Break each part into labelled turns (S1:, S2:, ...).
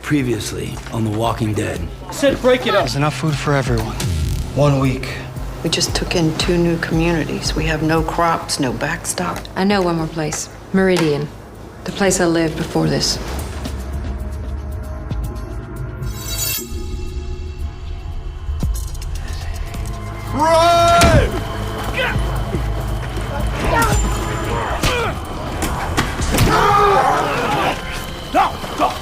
S1: Previously on The Walking Dead.
S2: I said break it up.
S3: There's enough food for everyone.
S1: 1 week.
S4: We just took in 2 new communities. We have no crops, no backstop.
S5: I know one more place. Meridian. The place I lived before this.
S6: Run! No! Go!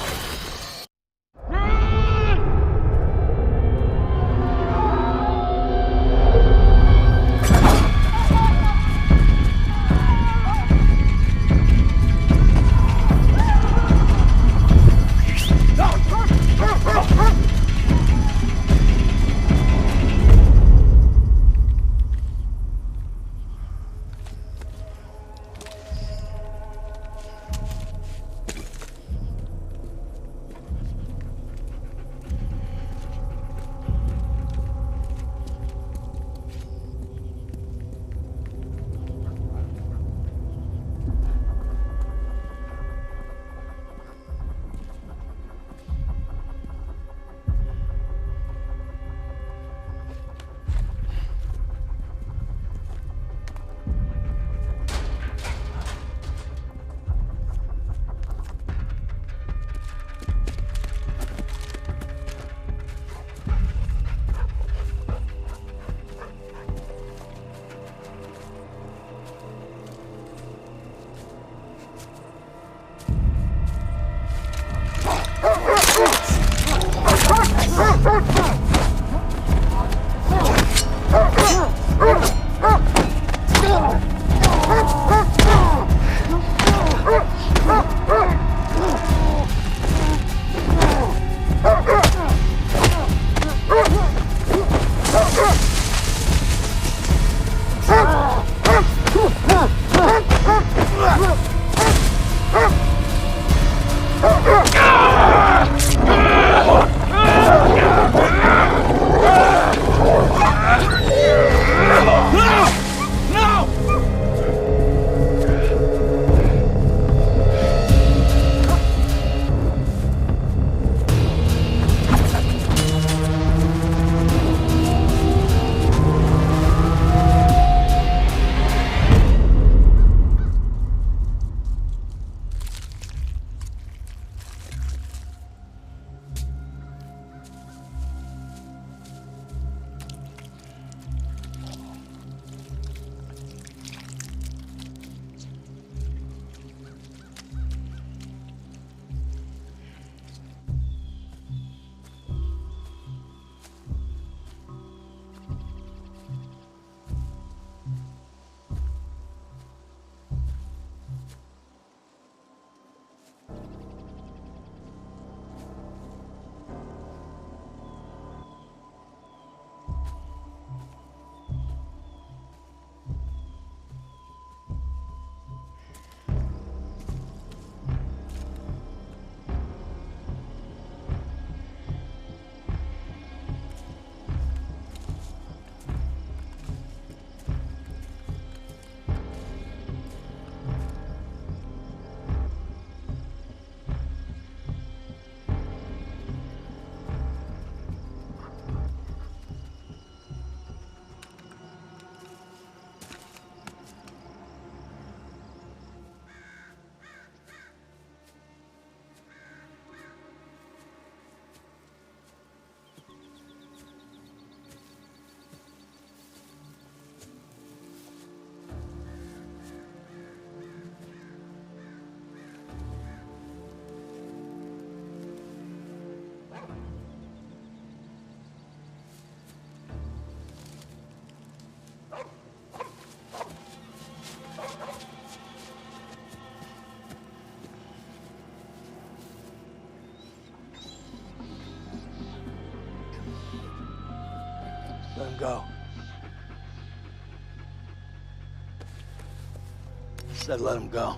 S1: Let him go. Said let him go.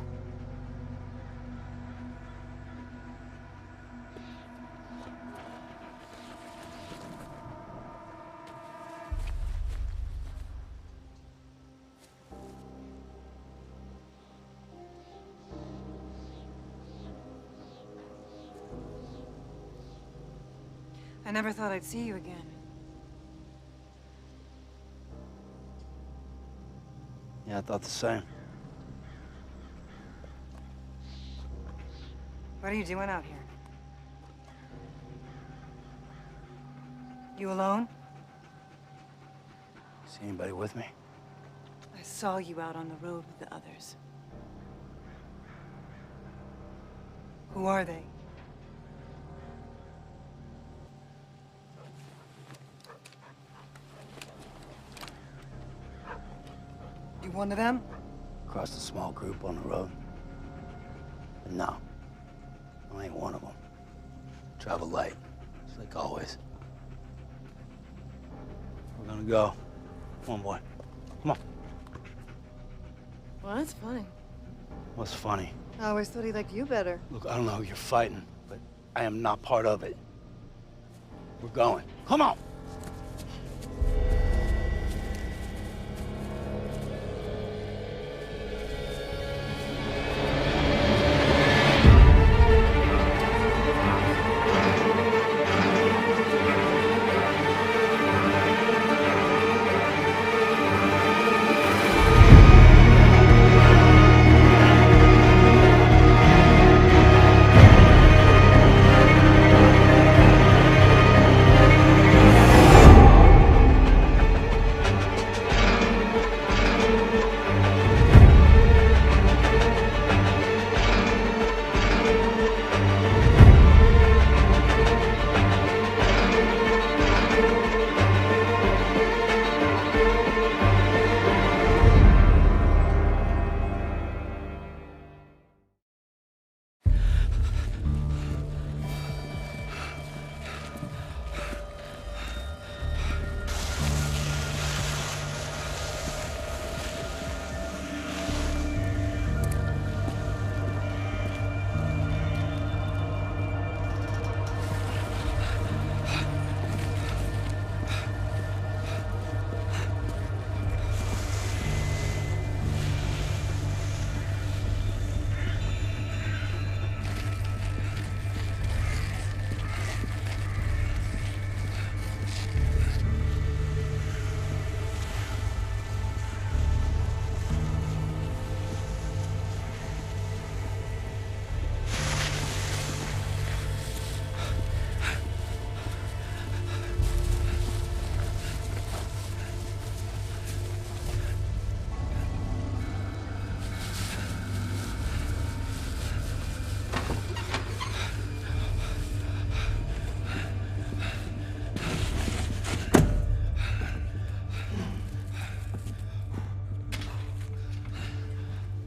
S2: I never thought I'd see you again.
S1: Yeah, I thought the same.
S2: What are you doing out here? You alone?
S1: See anybody with me?
S2: I saw you out on the road with the others. Who are they? You one of them?
S1: Crossed a small group on the road. And no, I ain't one of them. Travel light, just like always. We're gonna go. Come on, boy. Come on.
S2: Well, that's funny.
S1: What's funny?
S2: I always thought he liked you better.
S1: Look, I don't know who you're fighting, but I am not part of it. We're going. Come on!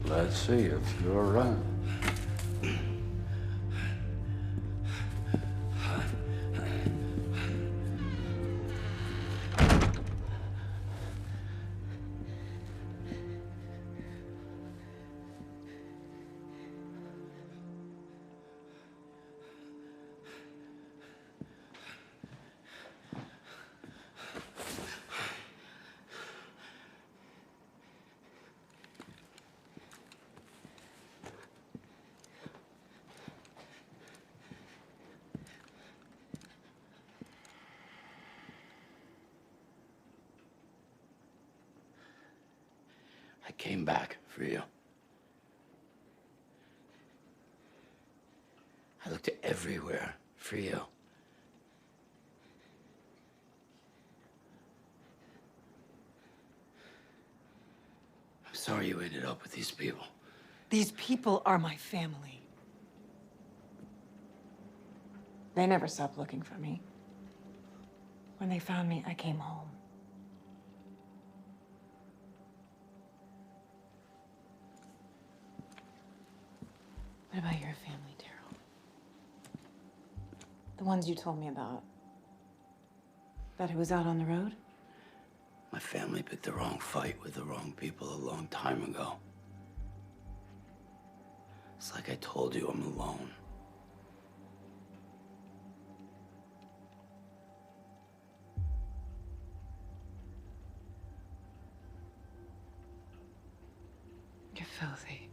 S3: Let's see if you're right.
S1: I came back for you. I looked everywhere for you. I'm sorry you ended up with these people.
S2: These people are my family. They never stopped looking for me. When they found me, I came home. What about your family, Daryl? The ones you told me about? That who was out on the road?
S1: My family picked the wrong fight with the wrong people a long time ago. It's like I told you, I'm alone.
S2: You're filthy.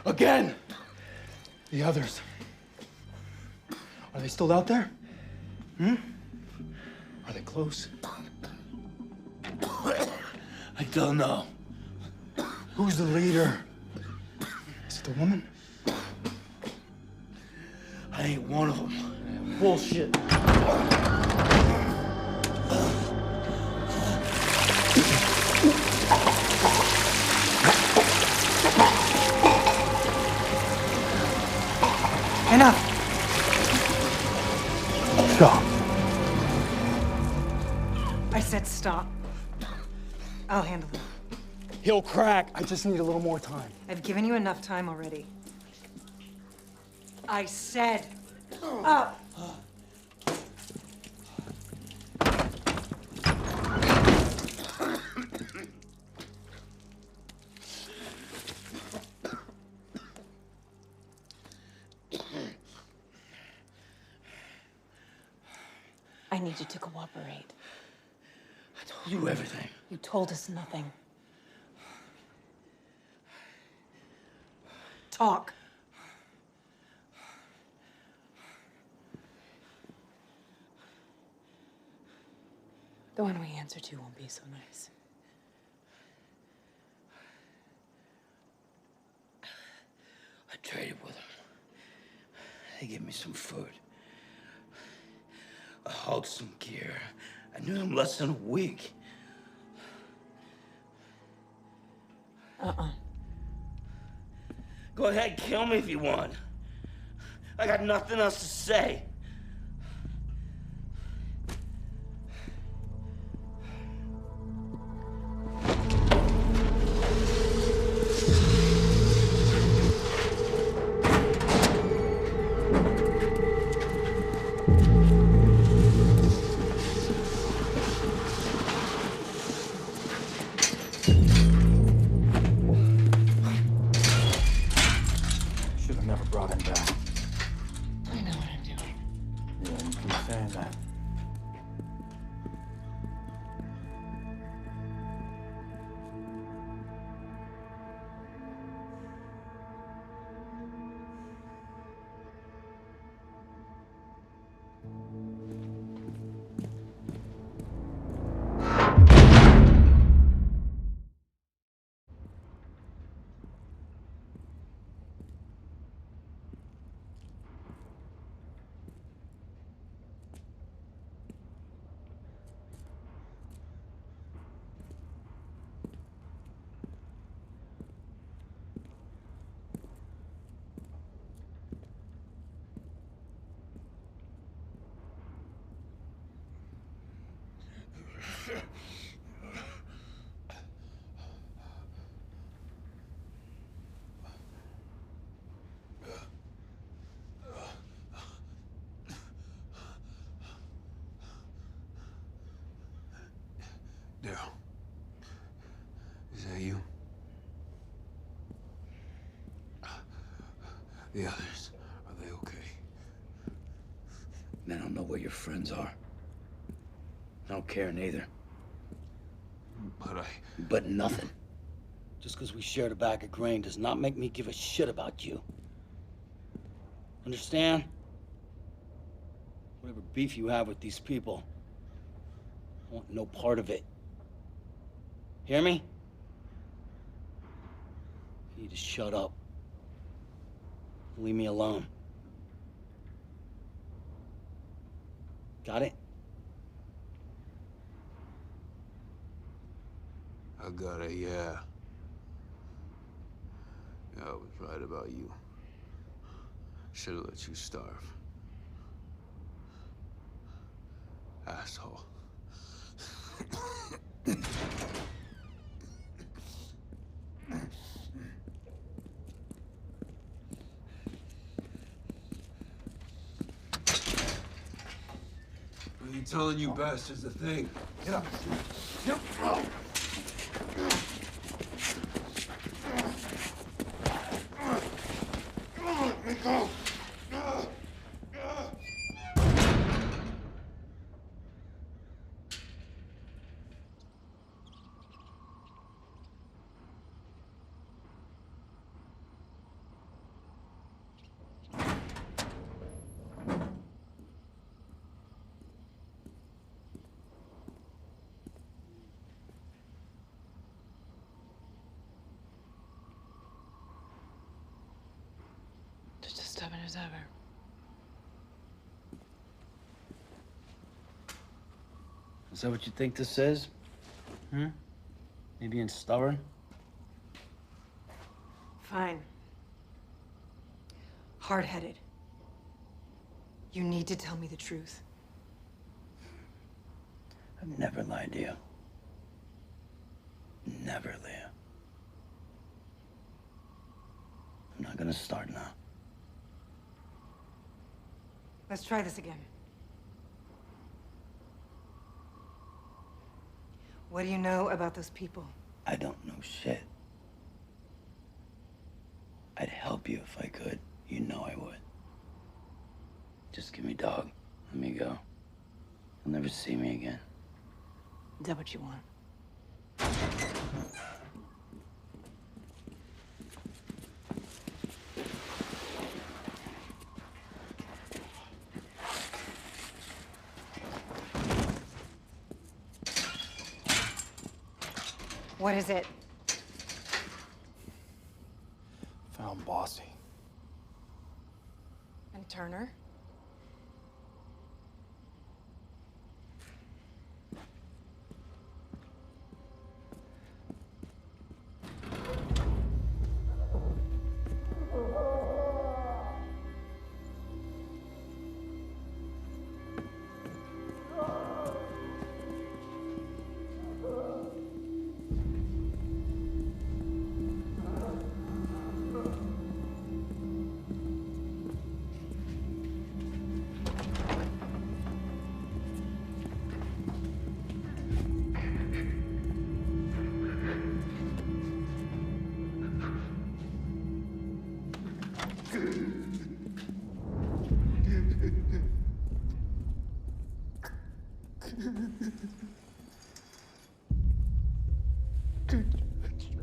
S6: Again! The others. Are they still out there? Hmm? Are they close?
S1: I don't know.
S6: Who's the leader? Is it the woman?
S1: I ain't one of them.
S6: Bullshit.
S2: Enough.
S6: Stop.
S2: I said stop. I'll handle it.
S6: He'll crack. I just need a little more time.
S2: I've given you enough time already. I said up. I need you to cooperate.
S1: I told you everything.
S2: You told us nothing. Talk. The one we answer to won't be so nice.
S1: I traded with them. They gave me some food. I hauled some gear. I knew them less than a week. Go ahead, kill me if you want. I got nothing else to say.
S6: Should have never brought him back.
S2: I know what I'm doing.
S6: Yeah, you keep saying that.
S3: Daryl, is that you? The others, are they okay?
S1: I don't know where your friends are. I don't care neither.
S3: But
S1: nothing. Just because we shared a bag of grain does not make me give a shit about you. Understand? Whatever beef you have with these people, I want no part of it. Hear me? You need to shut up. Leave me alone. Got it?
S3: I got it, yeah. Yeah, I was right about you. Should have let you starve. Asshole. What are you telling you bastards the thing? Get up. Get up. Let me go.
S2: stubborn as ever.
S1: Is that what you think this is? Me being stubborn?
S2: Fine. Hard-headed. You need to tell me the truth.
S1: I've never lied to you. Never, Leah. I'm not gonna start now.
S2: Let's try this again. What do you know about those people?
S1: I don't know shit. I'd help you if I could. You know I would. Just give me dog. Let me go. You'll never see me again.
S2: Is that what you want? What is it?
S6: Found Bossy.
S2: And Turner?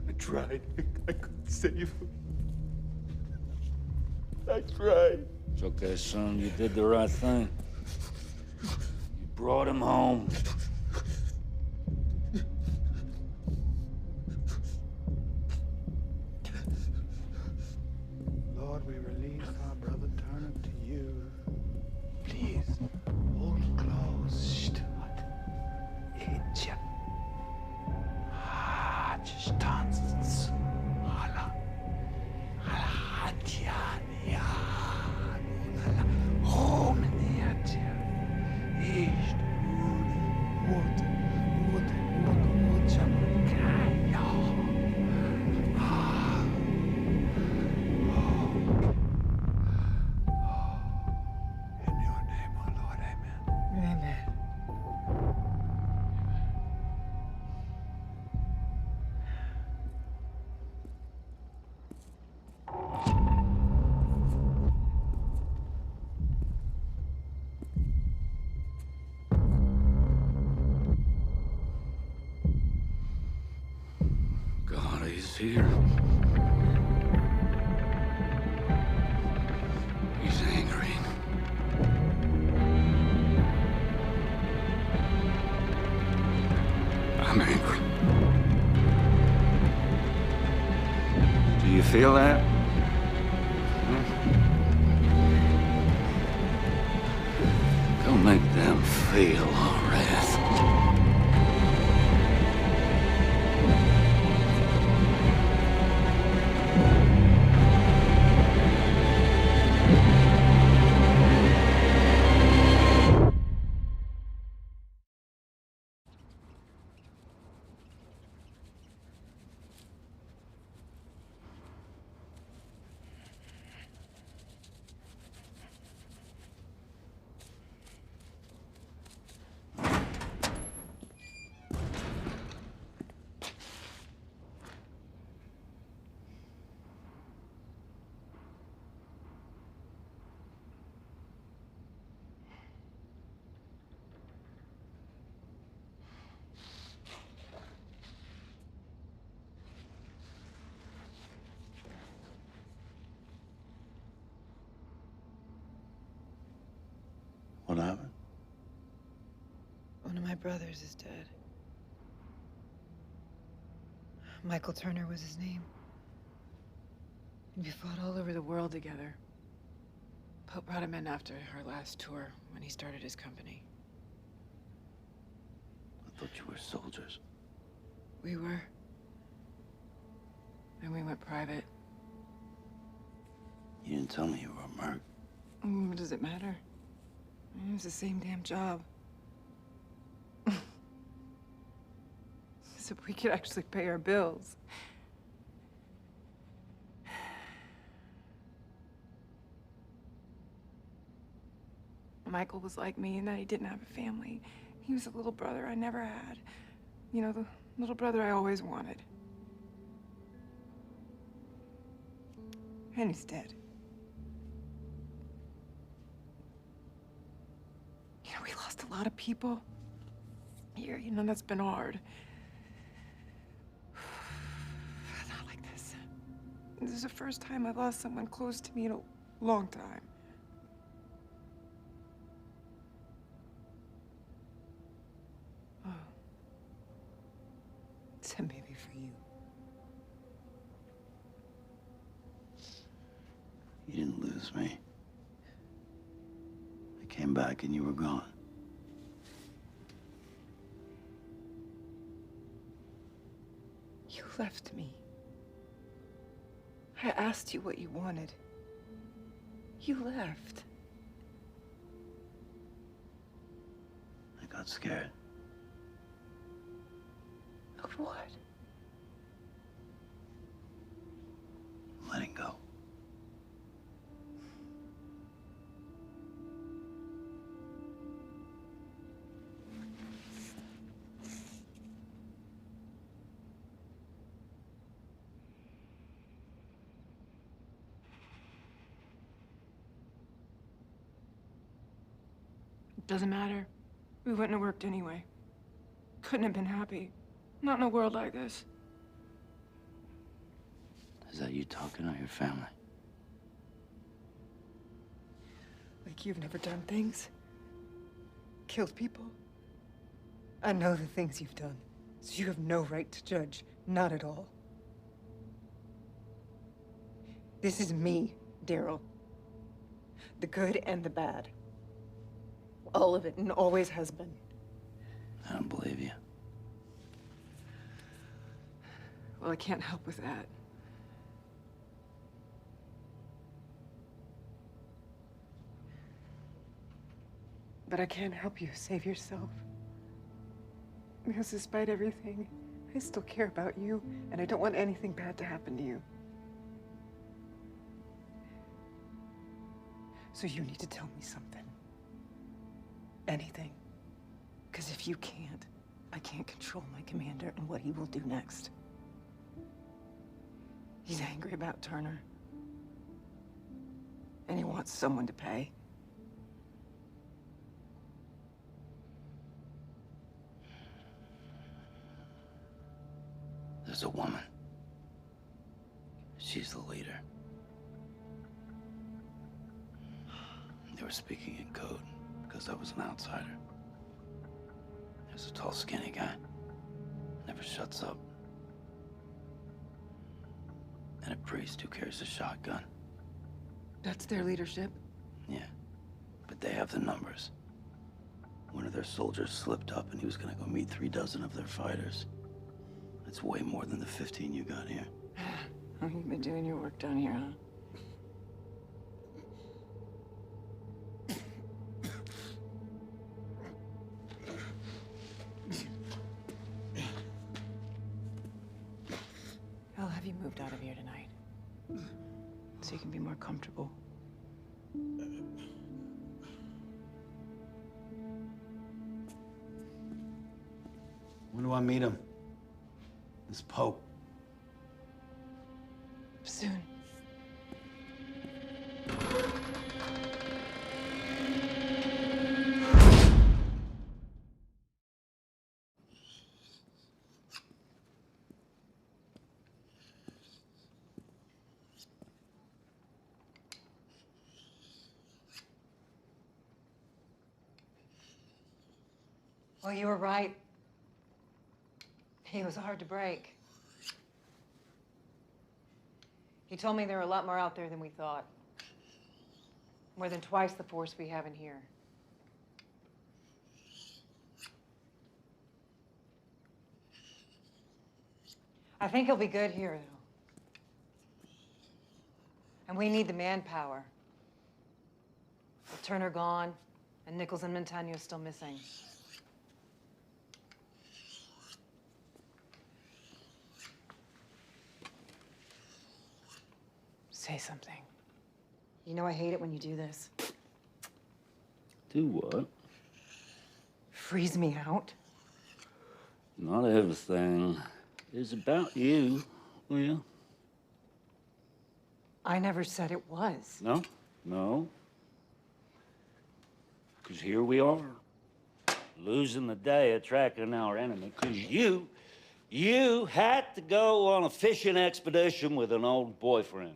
S6: I tried. I couldn't save him. I tried.
S1: It's okay, son. You did the right thing. You brought him home.
S7: Lord, we release our brother Turner to you. Please, hold close. Stuart. Itcha. Just tanzen. Hala. Hala. Hatjania. Hala. Homeniatja. Ist. Mut. Kaya. In your name, O Lord, amen.
S2: Amen.
S1: God, he's here. He's angry. I'm angry. Do you feel that? Go make them feel our wrath. What happened?
S2: One of my brothers is dead. Michael Turner was his name. And we fought all over the world together. Pope brought him in after our last tour when he started his company.
S1: I thought you were soldiers.
S2: We were. And we went private.
S1: You didn't tell me you were a merc.
S2: What does it matter? It was the same damn job. So we could actually pay our bills. Michael was like me in that he didn't have a family. He was the little brother I never had. You know, the little brother I always wanted. And he's dead. You know, we lost a lot of people here. You know, that's been hard. Not like this. This is the first time I've lost someone close to me in a long time. Oh. So maybe for you.
S1: You didn't lose me. I came back and you were gone.
S2: You left me. I asked you what you wanted. You left.
S1: I got scared.
S2: Of what?
S1: Letting go.
S2: Doesn't matter. We wouldn't have worked anyway. Couldn't have been happy. Not in a world like this.
S1: Is that you talking or your family?
S2: Like you've never done things? Killed people? I know the things you've done, so you have no right to judge. Not at all. This is me, Daryl. The good and the bad. All of it, and always has been.
S1: I don't believe you.
S2: Well, I can't help with that. But I can help you save yourself. Because despite everything, I still care about you, and I don't want anything bad to happen to you. So you need to tell me something. Anything. Because if you can't, I can't control my commander and what he will do next. He's angry about Turner. And he wants someone to pay.
S1: There's a woman. She's the leader. They were speaking in code because I was an outsider. There's a tall, skinny guy. Never shuts up. And a priest who carries a shotgun.
S2: That's their leadership?
S1: Yeah, but they have the numbers. One of their soldiers slipped up and he was gonna go meet 3 dozen of their fighters. That's way more than the 15 you got here.
S2: Oh, you've been doing your work down here, huh? I'll have you moved out of here tonight. So you can be more comfortable.
S1: When do I meet him? This Pope.
S2: Soon.
S8: Well, you were right. He was hard to break. He told me there were a lot more out there than we thought. More than twice the force we have in here. I think he'll be good here, though. And we need the manpower. With Turner gone, and Nichols and Montano still missing. Say something. You know I hate it when you do this.
S1: Do what?
S8: Freeze me out.
S1: Not everything is about you, will you?
S8: I never said it was.
S1: No, no. Because here we are, losing the day at tracking our enemy. Because you had to go on a fishing expedition with an old boyfriend.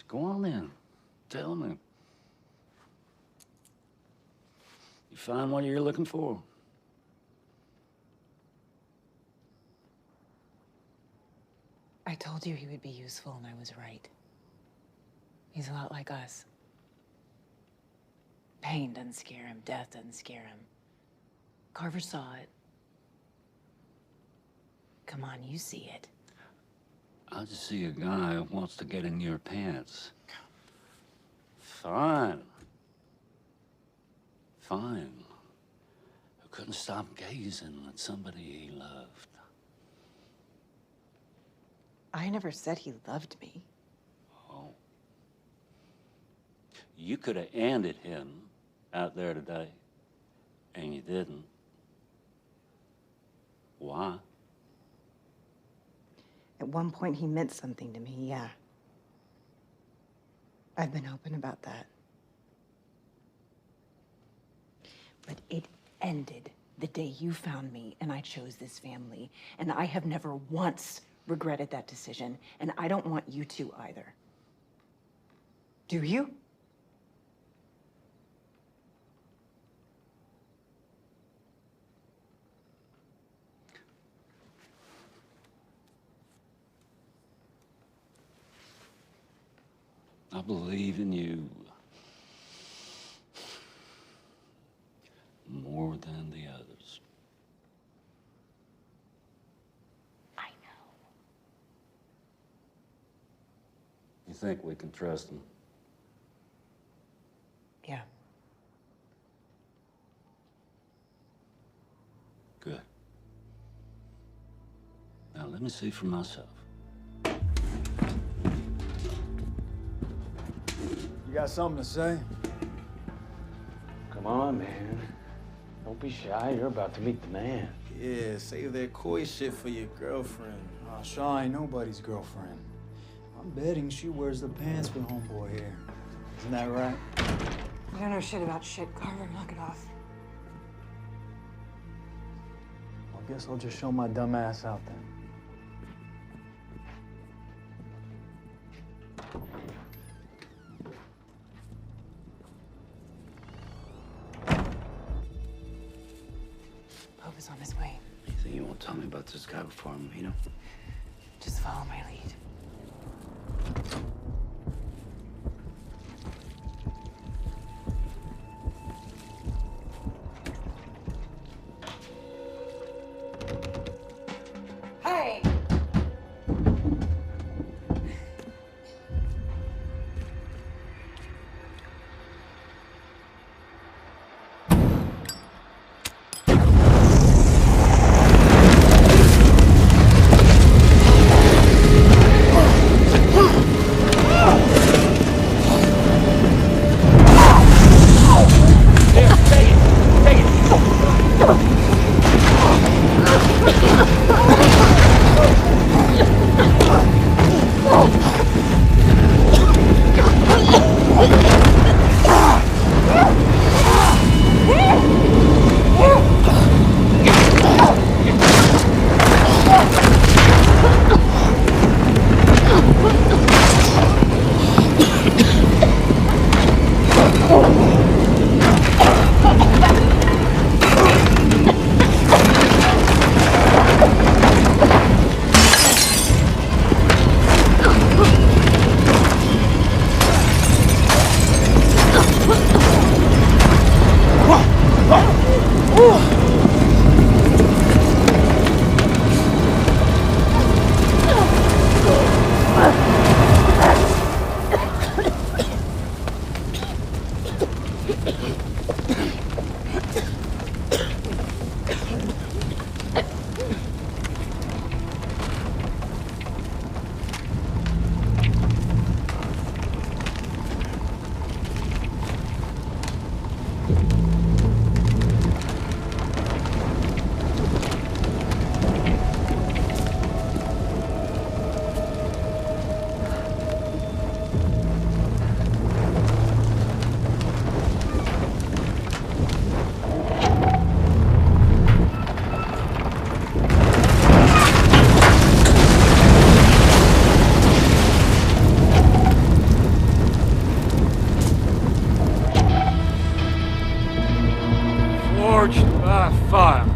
S1: Go on then. Tell me. You find what you're looking for?
S8: I told you he would be useful, and I was right. He's a lot like us. Pain doesn't scare him. Death doesn't scare him. Carver saw it. Come on, you see it.
S1: I just see a guy who wants to get in your pants. Fine. Fine. Who couldn't stop gazing at somebody he loved.
S8: I never said he loved me.
S1: Oh. You could have ended him out there today, and you didn't. Why?
S8: At one point, he meant something to me, yeah. I've been open about that. But it ended the day you found me and I chose this family. And I have never once regretted that decision. And I don't want you to either. Do you?
S1: I believe in you more than the others.
S8: I know.
S1: You think we can trust him?
S8: Yeah.
S1: Good. Now let me see for myself.
S6: You got something to say?
S9: Come on, man. Don't be shy. You're about to meet the man.
S7: Yeah, save that coy shit for your girlfriend.
S6: Oh, Shaw ain't nobody's girlfriend. I'm betting she wears the pants with homeboy here. Isn't that right?
S8: You don't know shit about shit, Carver. Knock it off.
S6: Well, I guess I'll just show my dumb ass out then.
S8: Pope is on his way.
S1: You think you won't tell me about this guy before I meet him?
S8: Just follow my lead. Hey!
S9: Forged by fire.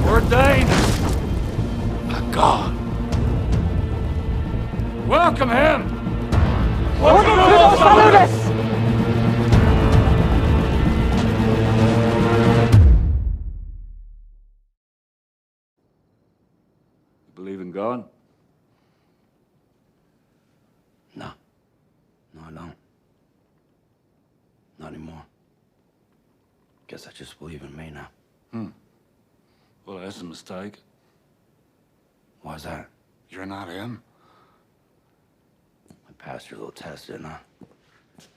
S9: Ordained by God. Welcome him! You believe in God?
S1: No. No, I don't. Not anymore. Guess I just believe in me now.
S9: Well, that's a mistake.
S1: Why's that?
S9: You're not him.
S1: I passed your little test, didn't I?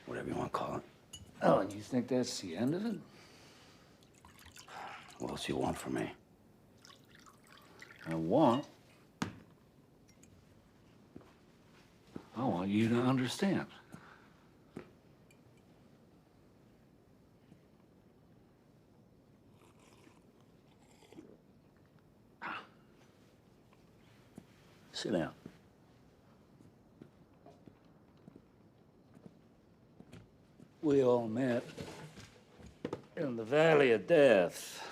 S1: Whatever you want to call it.
S9: Oh, and you think that's the end of it?
S1: What else you want from me?
S9: I want you to understand. Sit down. We all met in the Valley of Death.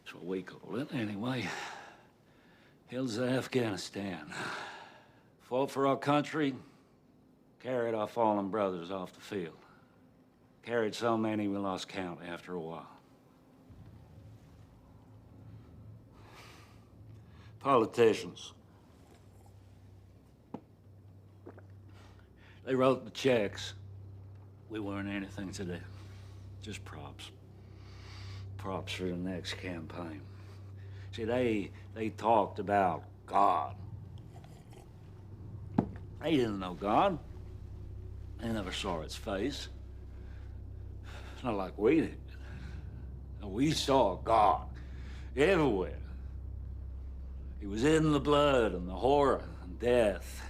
S9: That's what we call it, anyway. Hills of Afghanistan. Fought for our country, carried our fallen brothers off the field. Carried so many we lost count after a while. Politicians. They wrote the checks. We weren't anything to them. Just props. Props for the next campaign. See, they talked about God. They didn't know God. They never saw its face. It's not like we did. No, we saw God everywhere. He was in the blood and the horror and death.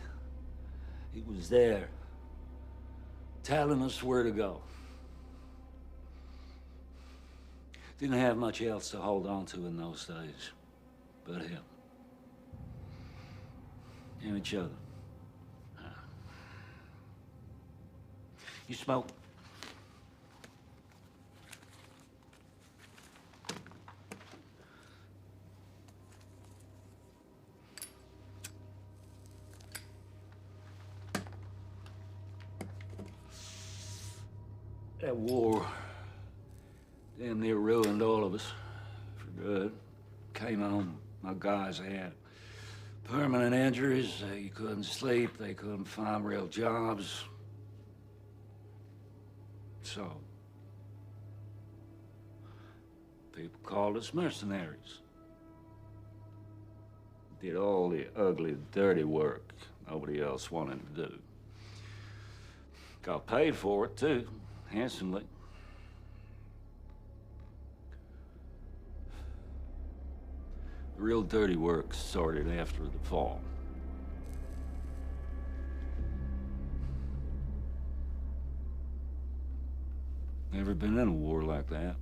S9: He was there, telling us where to go. Didn't have much else to hold on to in those days, but him. And each other. You smoke? That war damn near ruined all of us for good. Came home, my guys had permanent injuries. They couldn't sleep. They couldn't find real jobs. So, people called us mercenaries. Did all the ugly, dirty work nobody else wanted to do. Got paid for it, too, handsomely. The real dirty work started after the fall. Never been in a war like that.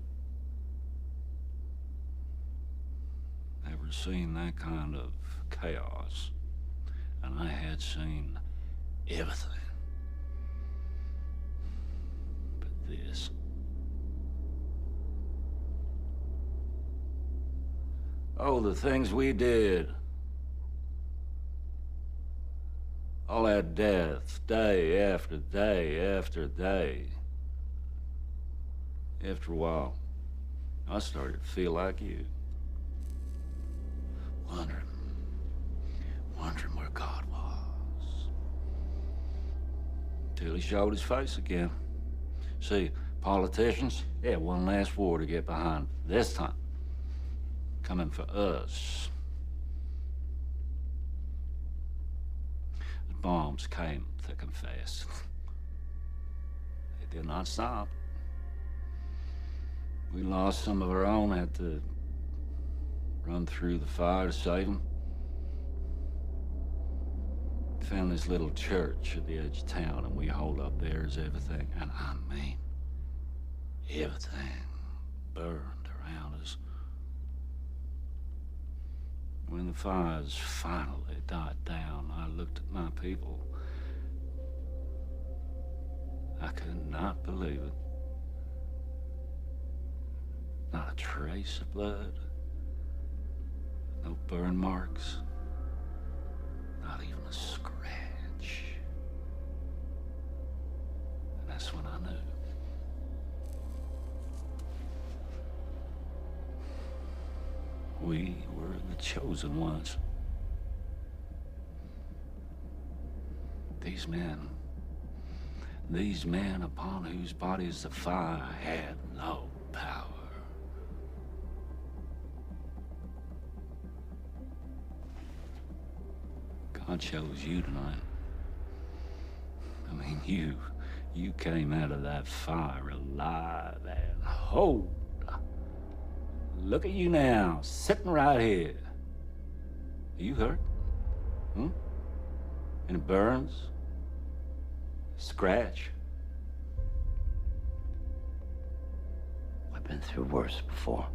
S9: Never seen that kind of chaos. And I had seen everything. But this. Oh, the things we did. All that death, day after day after day. After a while, I started to feel like you. Wondering where God was. Till he showed his face again. See, politicians, they had one last war to get behind. This time, coming for us. The bombs came thick and fast. It did not stop. We lost some of our own, had to run through the fire to save them. Found this little church at the edge of town, and we holed up there as everything, and I mean, everything burned around us. When the fires finally died down, I looked at my people. I could not believe it. Not a trace of blood. No burn marks. Not even a scratch. And that's when I knew. We were the chosen ones. These men upon whose bodies the fire had no power. God chose you tonight. I mean, you came out of that fire alive and whole. Look at you now, sitting right here. Are you hurt? Any burns? Scratch?
S1: I've been through worse before.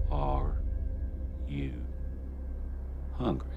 S9: Are you hungry?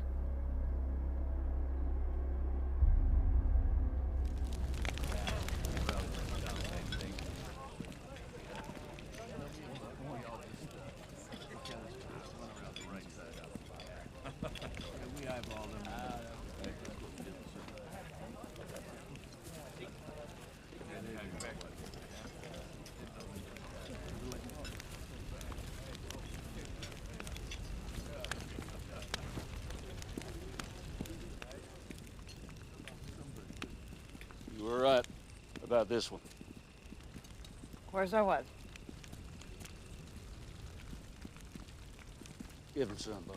S9: You were right about this one.
S2: Of course I was.
S9: Give him some, boss.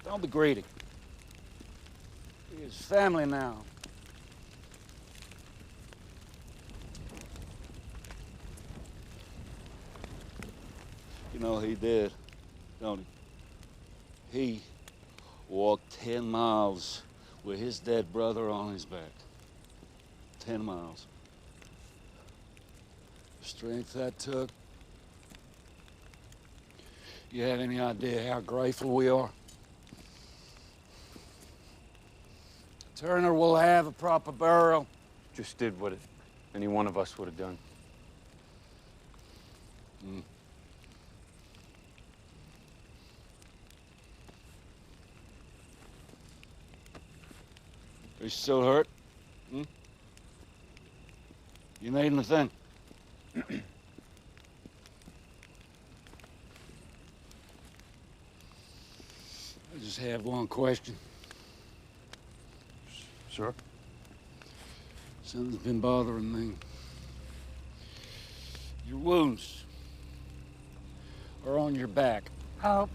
S9: Don't be greedy. He is family now. You know he did, don't he? He walked 10 miles with his dead brother on his back. 10 miles. The strength that took. You have any idea how grateful we are? Turner will have a proper burial.
S6: Just did what any one of us would have done.
S9: Are you still hurt? You need anything? I just have one question.
S6: Sure.
S9: Something's been bothering me. Your wounds are on your back.
S2: Hope.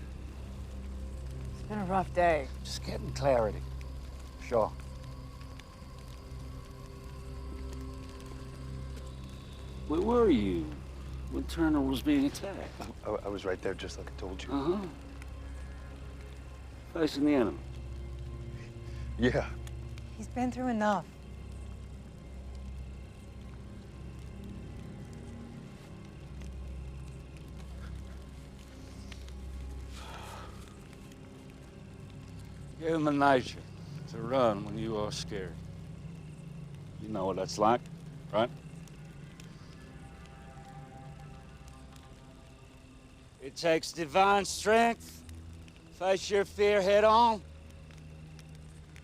S2: It's been a rough day.
S9: Just getting clarity. Sure. Where were you when Turner was being attacked?
S6: I was right there, just like I told you.
S9: Uh-huh. Facing the enemy.
S6: Yeah.
S2: He's been through enough.
S9: Human nature to run when you are scared. You know what that's like, right? It takes divine strength. Face your fear head on.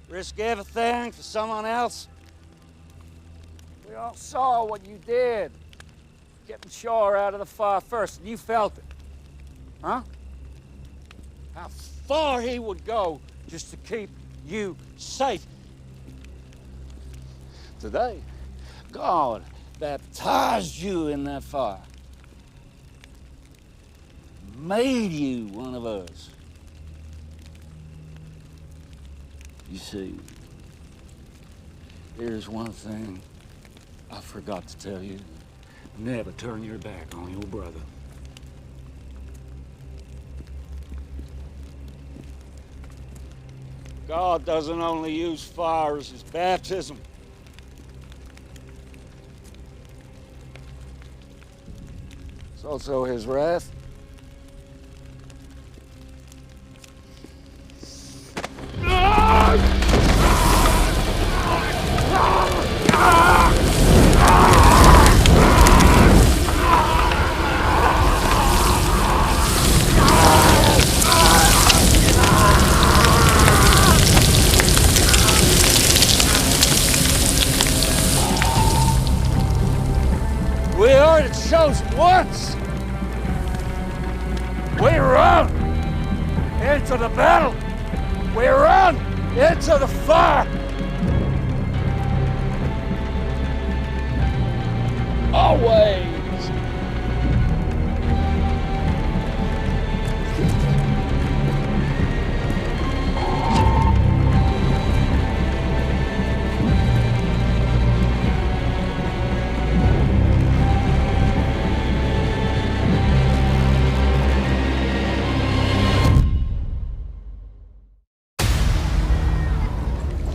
S9: Risk everything for someone else. We all saw what you did. Getting Shore out of the fire first, and you felt it. Huh? How far he would go just to keep you safe. Today, God baptized you in that fire. Made you one of us. You see, here's one thing I forgot to tell you. Never turn your back on your brother. God doesn't only use fire as his baptism. It's also his wrath. We are the chosen ones. We run into the battle. We run into the fire. Always.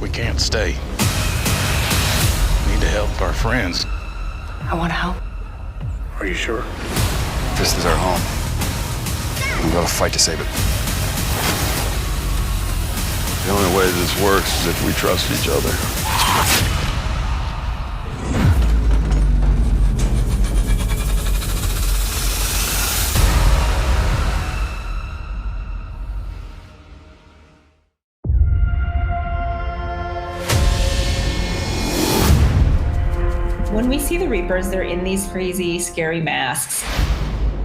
S10: We can't stay. We need to help our friends.
S4: I want to help.
S10: Are you sure?
S3: This is our home. We gotta fight to save it.
S11: The only way this works is if we trust each other.
S12: When we see the Reapers, they're in these crazy, scary masks.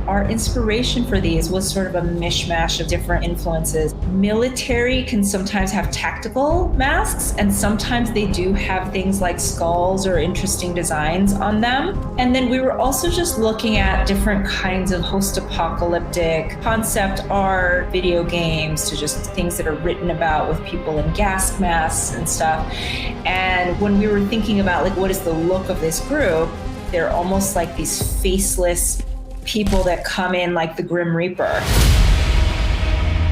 S12: Our inspiration for these was sort of a mishmash of different influences. Military can sometimes have tactical masks, and sometimes they do have things like skulls or interesting designs on them. And then we were also just looking at different kinds of post-apocalyptic concept art, video games, to just things that are written about with people in gas masks and stuff. And when we were thinking about like, what is the look of this group, they're almost like these faceless people that come in like the Grim Reaper.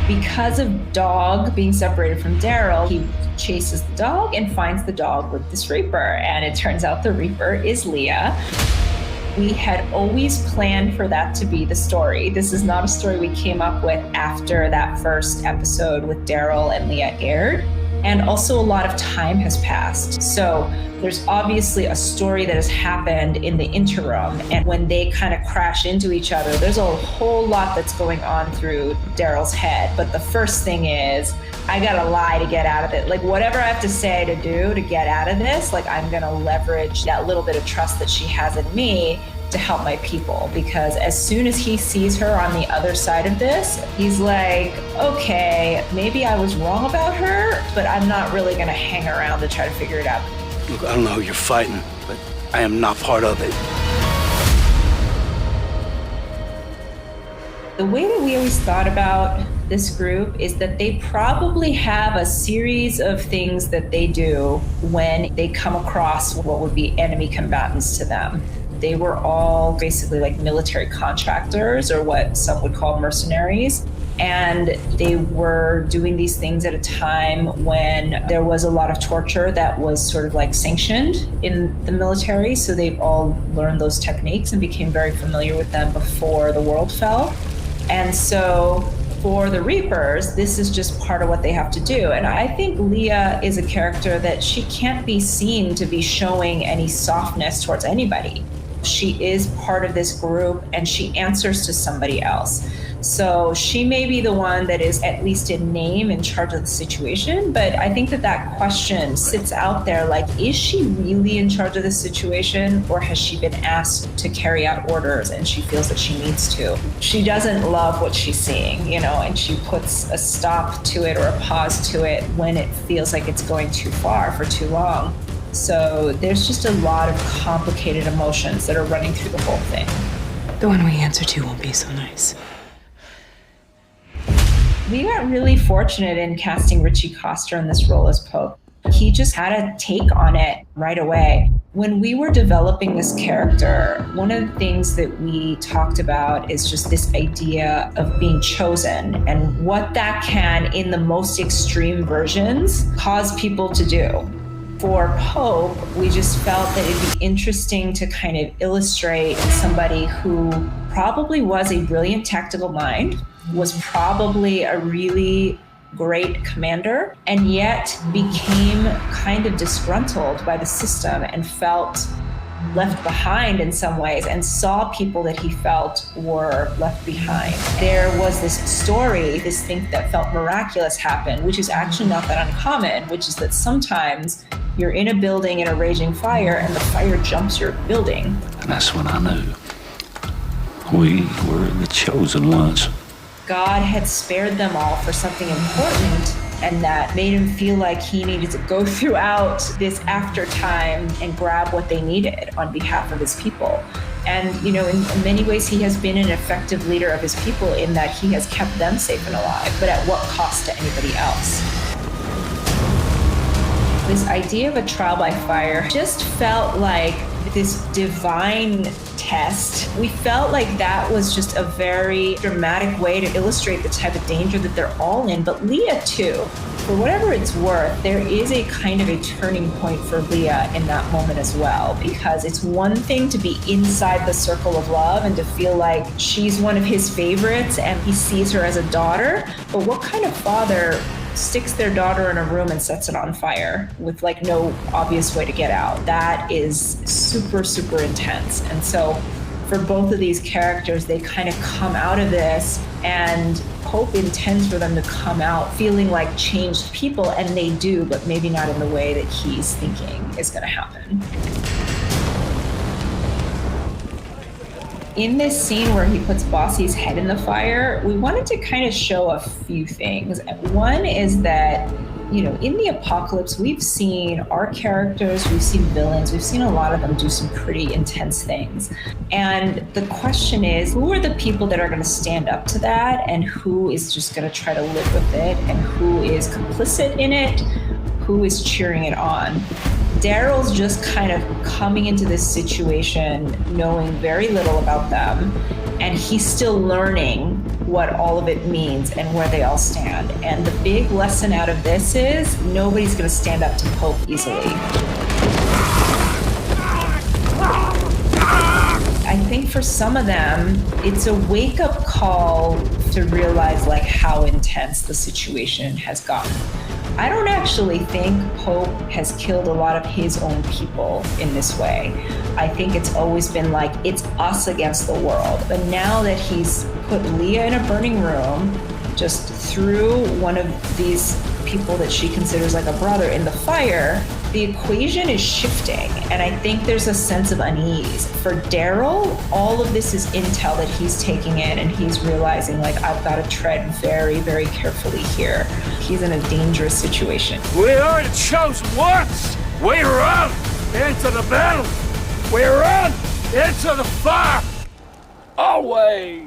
S12: Because of Dog being separated from Daryl, he chases the dog and finds the dog with this Reaper. And it turns out the Reaper is Leah. We had always planned for that to be the story. This is not a story we came up with after that first episode with Daryl and Leah aired. And also a lot of time has passed. So there's obviously a story that has happened in the interim. And when they kind of crash into each other, there's a whole lot that's going on through Daryl's head. But the first thing is, I gotta lie to get out of it. Like whatever I have to say to do to get out of this, like I'm gonna leverage that little bit of trust that she has in me to help my people, because as soon as he sees her on the other side of this, he's like, okay, maybe I was wrong about her, but I'm not really gonna hang around to try to figure it out.
S1: Look, I don't know who you're fighting, but I am not part of it.
S12: The way that we always thought about this group is that they probably have a series of things that they do when they come across what would be enemy combatants to them. They were all basically like military contractors, or what some would call mercenaries. And they were doing these things at a time when there was a lot of torture that was sort of like sanctioned in the military. So they all learned those techniques and became very familiar with them before the world fell. And so for the Reapers, this is just part of what they have to do. And I think Leah is a character that she can't be seen to be showing any softness towards anybody. She is part of this group and she answers to somebody else. So she may be the one that is, at least in name, in charge of the situation. But I think that that question sits out there, like, is she really in charge of the situation, or has she been asked to carry out orders and she feels that she needs to? She doesn't love what she's seeing, you know, and she puts a stop to it or a pause to it when it feels like it's going too far for too long. So there's just a lot of complicated emotions that are running through the whole thing.
S5: The one we answer to won't be so nice.
S12: We got really fortunate in casting Richie Coster in this role as Pope. He just had a take on it right away. When we were developing this character, one of the things that we talked about is just this idea of being chosen and what that can, in the most extreme versions, cause people to do. For Pope, we just felt that it'd be interesting to kind of illustrate somebody who probably was a brilliant tactical mind, was probably a really great commander, and yet became kind of disgruntled by the system and felt left behind in some ways, and saw people that he felt were left behind. There was this story, this thing that felt miraculous happen, which is actually not that uncommon, which is that sometimes you're in a building in a raging fire and the fire jumps your building.
S9: And that's when I knew we were the chosen ones.
S12: God had spared them all for something important, and that made him feel like he needed to go throughout this after time and grab what they needed on behalf of his people. And, you know, in many ways, he has been an effective leader of his people in that he has kept them safe and alive, but at what cost to anybody else? This idea of a trial by fire just felt like this divine test. We felt like that was just a very dramatic way to illustrate the type of danger that they're all in, but Leah too. For whatever it's worth, there is a kind of a turning point for Leah in that moment as well, because it's one thing to be inside the circle of love and to feel like she's one of his favorites and he sees her as a daughter, but what kind of father sticks their daughter in a room and sets it on fire with like no obvious way to get out? That is super, super intense. And so for both of these characters, they kind of come out of this, and Pope intends for them to come out feeling like changed people, and they do, but maybe not in the way that he's thinking is going to happen. In this scene where he puts Bossy's head in the fire, we wanted to kind of show a few things. One is that, you know, in the apocalypse, we've seen our characters, we've seen villains, we've seen a lot of them do some pretty intense things. And the question is, who are the people that are going to stand up to that, and who is just going to try to live with it, and who is complicit in it, who is cheering it on? Daryl's just kind of coming into this situation knowing very little about them, and he's still learning what all of it means and where they all stand. And the big lesson out of this is nobody's going to stand up to Pope easily. I think for some of them, it's a wake-up call to realize like how intense the situation has gotten. I don't actually think Pope has killed a lot of his own people in this way. I think it's always been like, it's us against the world. But now that he's put Leah in a burning room, just threw one of these people that she considers like a brother in the fire, the equation is shifting. And I think there's a sense of unease. For Daryl, all of this is intel that he's taking in, and he's realizing like, I've got to tread very, very carefully here. He's in a dangerous situation.
S9: We are the chosen ones. We run into the battle. We run into the fire. Always.